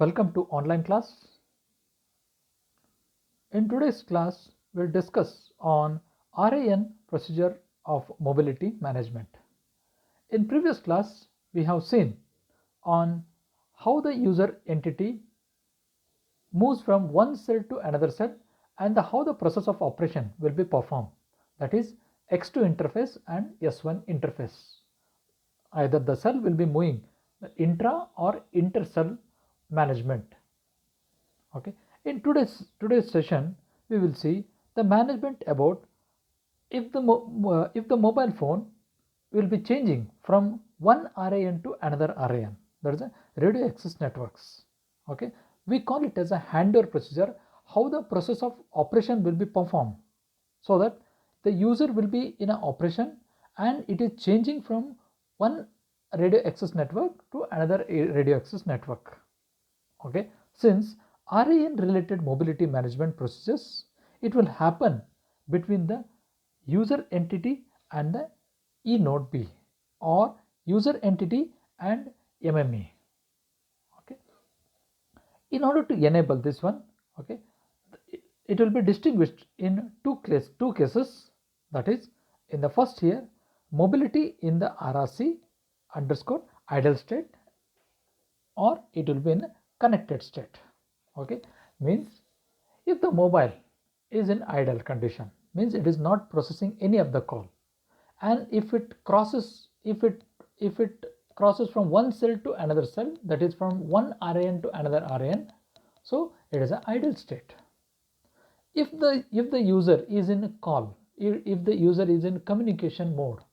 Welcome to online class. In today's class, we'll discuss on RAN procedure of mobility management. In previous class, we have seen on how the user entity moves from one cell to another cell and how the process of operation will be performed. That is X2 interface and S1 interface. Either the cell will be moving intra or intercell management. Okay. In today's session, we will see the management about if the mobile phone will be changing from one RAN to another RAN. That is a radio access networks. Okay, we call it as a handover procedure. How the process of operation will be performed, so that the user will be in an operation and it is changing from one radio access network to another radio access network. Okay, since RAN related mobility management procedures, it will happen between the user entity and the eNode B or user entity and MME. Okay, in order to enable this one, okay, it will be distinguished in two cases. That is, in the first here, mobility in the RRC underscore idle state, or it will be in connected state. Okay, means if the mobile is in idle condition, means it is not processing any of the call, and if it crosses from one cell to another cell, that is from one RAN to another RAN, so it is an idle state. If the user is in call, if the user is in communication mode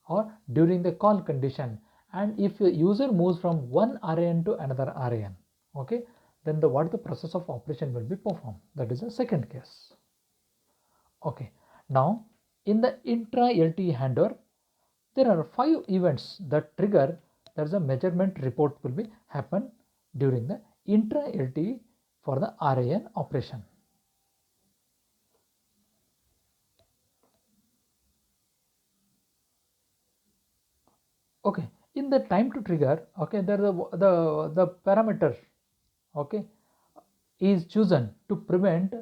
or during the call condition, and if the user moves from one RAN to another RAN, okay, then what the process of operation will be performed. That is the second case. Okay, now in the intra LTE handover, there are 5 events that trigger that a measurement report will be happen during the intra LTE for the RAN operation. Okay, in the time to trigger, okay, there the parameter, okay, is chosen to prevent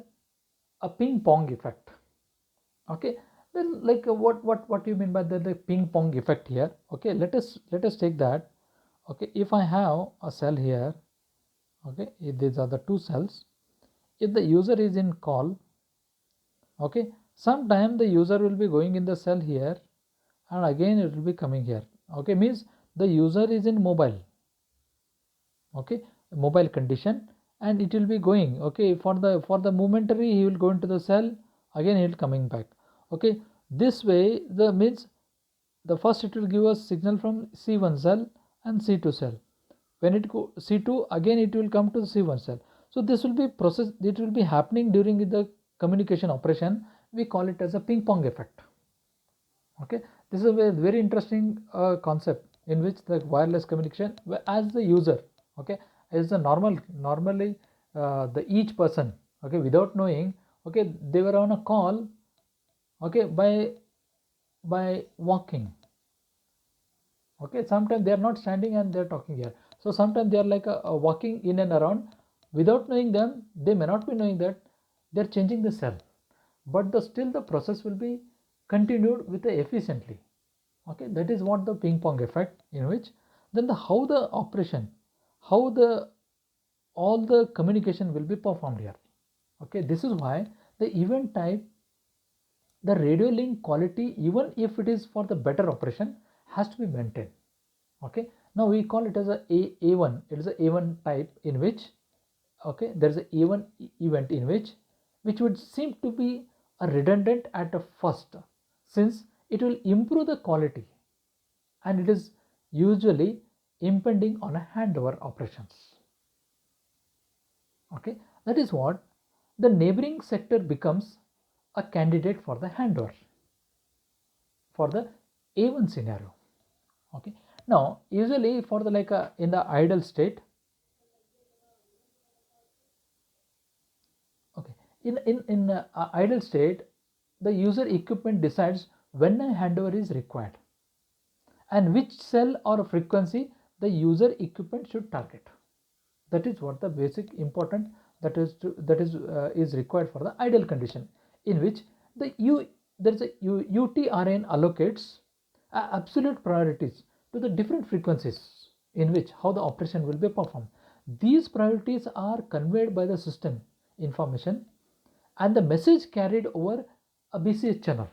a ping pong effect. Okay, then like what do you mean by the ping pong effect here? Okay, let us take that. Okay, if I have a cell here, okay, if these are the two cells, if the user is in call, okay, sometime the user will be going in the cell here and again it will be coming here. Okay, means the user is in mobile, okay, mobile condition, and it will be going, okay, for the momentary he will go into the cell, again he will coming back. Okay, this way the means the first it will give us signal from C1 cell and C2 cell. When it go C2, again it will come to the C1 cell. So this will be process, it will be happening during the communication operation. We call it as a ping pong effect. Okay, this is a very interesting concept in which the wireless communication, as the user, okay, as the normally the each person, okay, without knowing, okay, they were on a call, okay, by walking. Okay, sometimes they are not standing and they are talking here. So sometimes they are like walking in and around without knowing them. They may not be knowing that they are changing the cell, but still the process will be continued with the efficiently. Okay, that is what the ping pong effect, in which then how the operation, how the all the communication will be performed here. Okay, this is why the event type, the radio link quality, even if it is for the better operation, has to be maintained. Okay, now we call it as A1. It is a A1 type in which, okay, there is a A1 event in which would seem to be a redundant at a first, since it will improve the quality and it is usually impending on a handover operations. Okay, that is what the neighboring sector becomes a candidate for the handover for the A1 scenario. Okay, now usually for the in the idle state, okay, in idle state, the user equipment decides when a handover is required and which cell or frequency the user equipment should target. That is what the basic important, is required for the ideal condition, in which the there is a UTRN allocates absolute priorities to the different frequencies in which how the operation will be performed. These priorities are conveyed by the system information and the message carried over a BCH channel,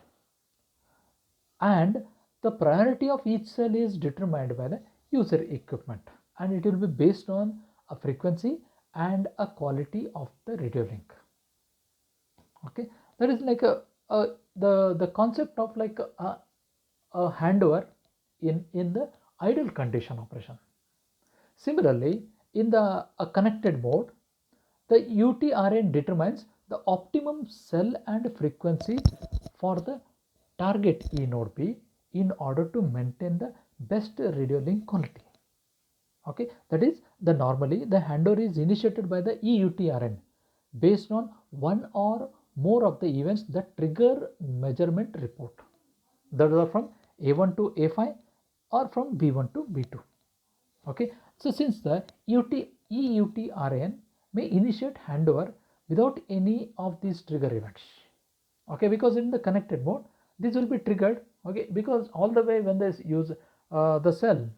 and the priority of each cell is determined by the user equipment, and it will be based on a frequency and a quality of the radio link. Okay, that is like the concept of like a handover in the ideal condition operation. Similarly, in the connected mode, the UTRN determines the optimum cell and frequency for the target E node B in order to maintain the best radio link quality. Okay, that is the normally the handover is initiated by the EUTRN based on one or more of the events that trigger measurement report. That are from A1 to A5 or from B1 to B2. Okay, so since the EUTRN may initiate handover without any of these trigger events. Okay, because in the connected mode this will be triggered. Okay, because all the way when this use the cell,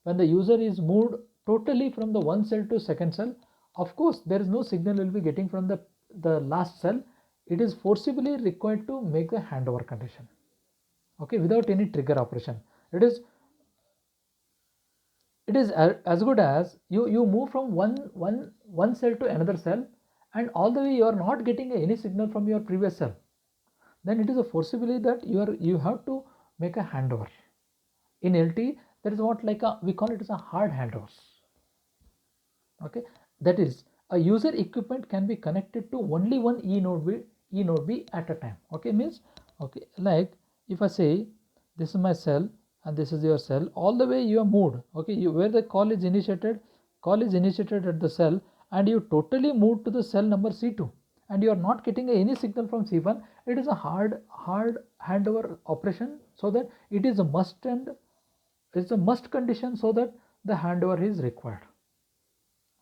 when the user is moved totally from the one cell to second cell, of course there is no signal will be getting from the last cell. It is forcibly required to make the handover condition. Okay, without any trigger operation, it is as good as you move from one cell to another cell, and all the way you are not getting any signal from your previous cell. Then it is a forcibly that you have to make a handover. In LTE, there is what like we call it as a hard handovers. Okay, that is a user equipment can be connected to only one E node B at a time. Okay, means okay, like if I say this is my cell and this is your cell, all the way you are moved. Okay, where the call is initiated at the cell, and you totally moved to the cell number C2, and you are not getting any signal from C1. It is a hard handover operation, so that it is a must, and it's a must condition, so that the handover is required.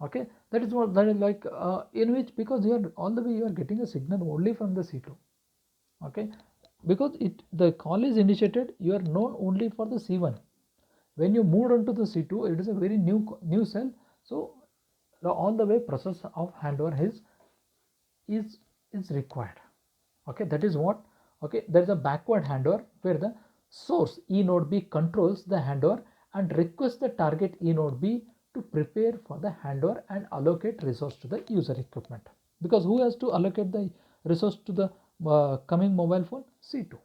Okay, that is what that is like in which, because you are all the way you are getting a signal only from the C2. Okay, because the call is initiated, you are known only for the C1. When you moved on to the C2, it is a very new cell, so all the way process of handover is required. Okay, that is what. Okay, there is a backward handover where the source E node B controls the handover and requests the target E node B to prepare for the handover and allocate resource to the user equipment. Because who has to allocate the resource to the coming mobile phone? C2.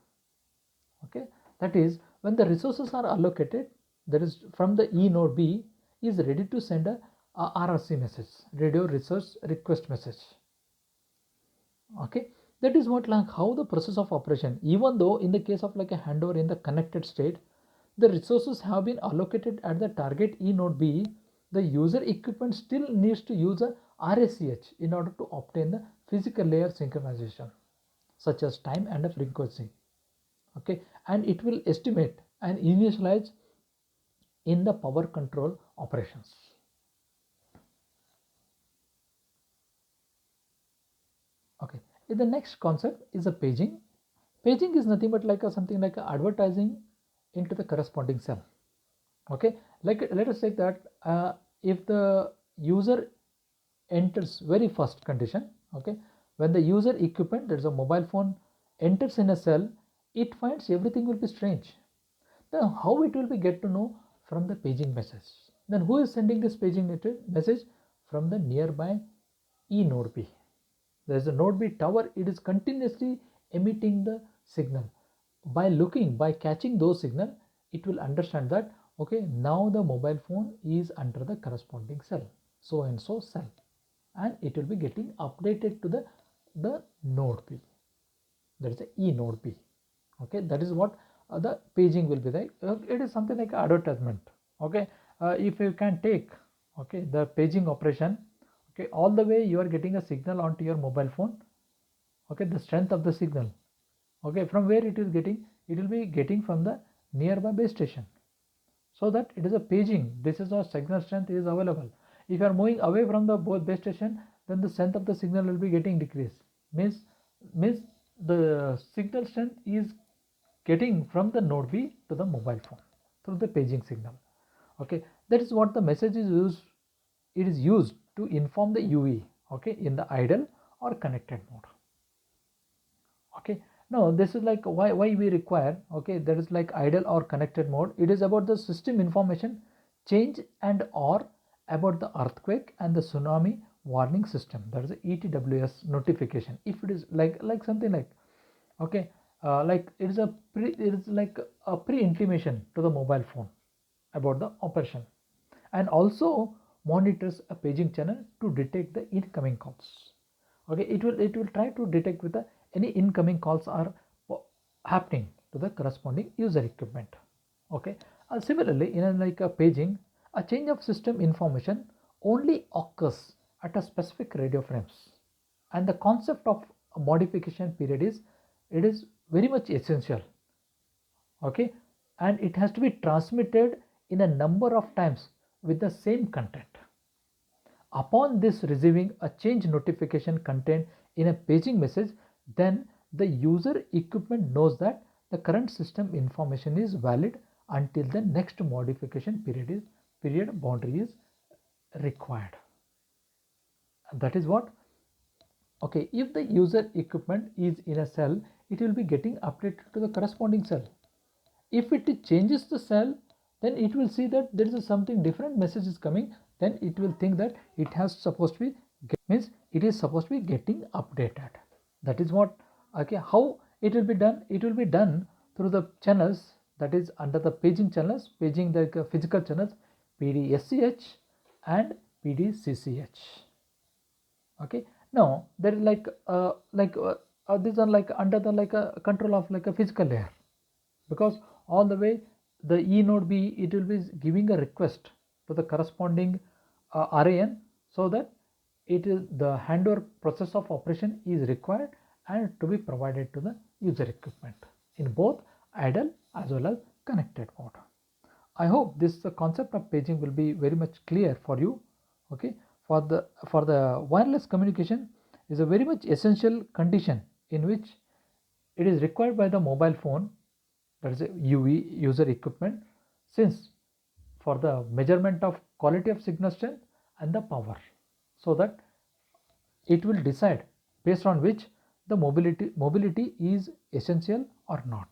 Okay, that is when the resources are allocated, that is from the E node B is ready to send a RRC message, radio resource request message. Okay, that is what like how the process of operation, even though in the case of like a handover in the connected state, the resources have been allocated at the target E node B, the user equipment still needs to use a RACH in order to obtain the physical layer synchronization, such as time and a frequency. Okay, and it will estimate and initialize in the power control operations. Okay, the next concept is a paging. Paging is nothing but like something like advertising into the corresponding cell. Okay, like let us say that if the user enters very first condition, okay, when the user equipment, that is a mobile phone, enters in a cell, it finds everything will be strange. Then how it will be get to know? From the paging message. Then who is sending this paging message? From the nearby E node B. There is a node B tower, it is continuously emitting the signal. By catching those signal, it will understand that okay, now the mobile phone is under the corresponding cell, so and so cell, and it will be getting updated to the node B. That is the E node B. Okay, that is what the paging will be like. It is something like advertisement. Okay, if you can take okay the paging operation, okay, all the way you are getting a signal onto your mobile phone. Okay, the strength of the signal, okay, from where it is getting, it will be getting from the nearby base station, so that it is a paging. This is our signal strength is available. If you are moving away from the both base station, then the strength of the signal will be getting decreased. Means the signal strength is getting from the node B to the mobile phone through the paging signal. Okay, that is what the message is used. It is used to inform the UE, okay, in the idle or connected mode. Okay, now this is like why we require, okay, that is like idle or connected mode. It is about the system information change and or about the earthquake and the tsunami warning system, that is the ETWS notification. If it is like something like, okay, like it is like a pre-intimation to the mobile phone about the operation, and also monitors a paging channel to detect the incoming calls. Okay, it will try to detect with the any incoming calls are happening to the corresponding user equipment. Okay, similarly in a paging, a change of system information only occurs at a specific radio frames, and the concept of a modification period is, it is very much essential. Okay, and it has to be transmitted in a number of times with the same content. Upon this receiving a change notification content in a paging message, then the user equipment knows that the current system information is valid until the next modification period boundary is required. That is what. Okay, if the user equipment is in a cell, it will be getting updated to the corresponding cell. If it changes the cell, then it will see that there is something different message is coming, then it will think that it has supposed to be means it is supposed to be getting updated. That is what. Okay, how it will be done? It will be done through the channels, that is under the paging channels, paging the physical channels PDSCH and PDCCH. Okay, now there is these are like under the a control of like a physical layer, because all the way the E node B, it will be giving a request to the corresponding RAN, so that it is the handover process of operation is required and to be provided to the user equipment in both idle as well as connected mode. I hope this concept of paging will be very much clear for you. Okay, for the wireless communication is a very much essential condition in which it is required by the mobile phone, that is a UE user equipment, since for the measurement of quality of signal strength and the power, so that it will decide based on which the mobility is essential or not.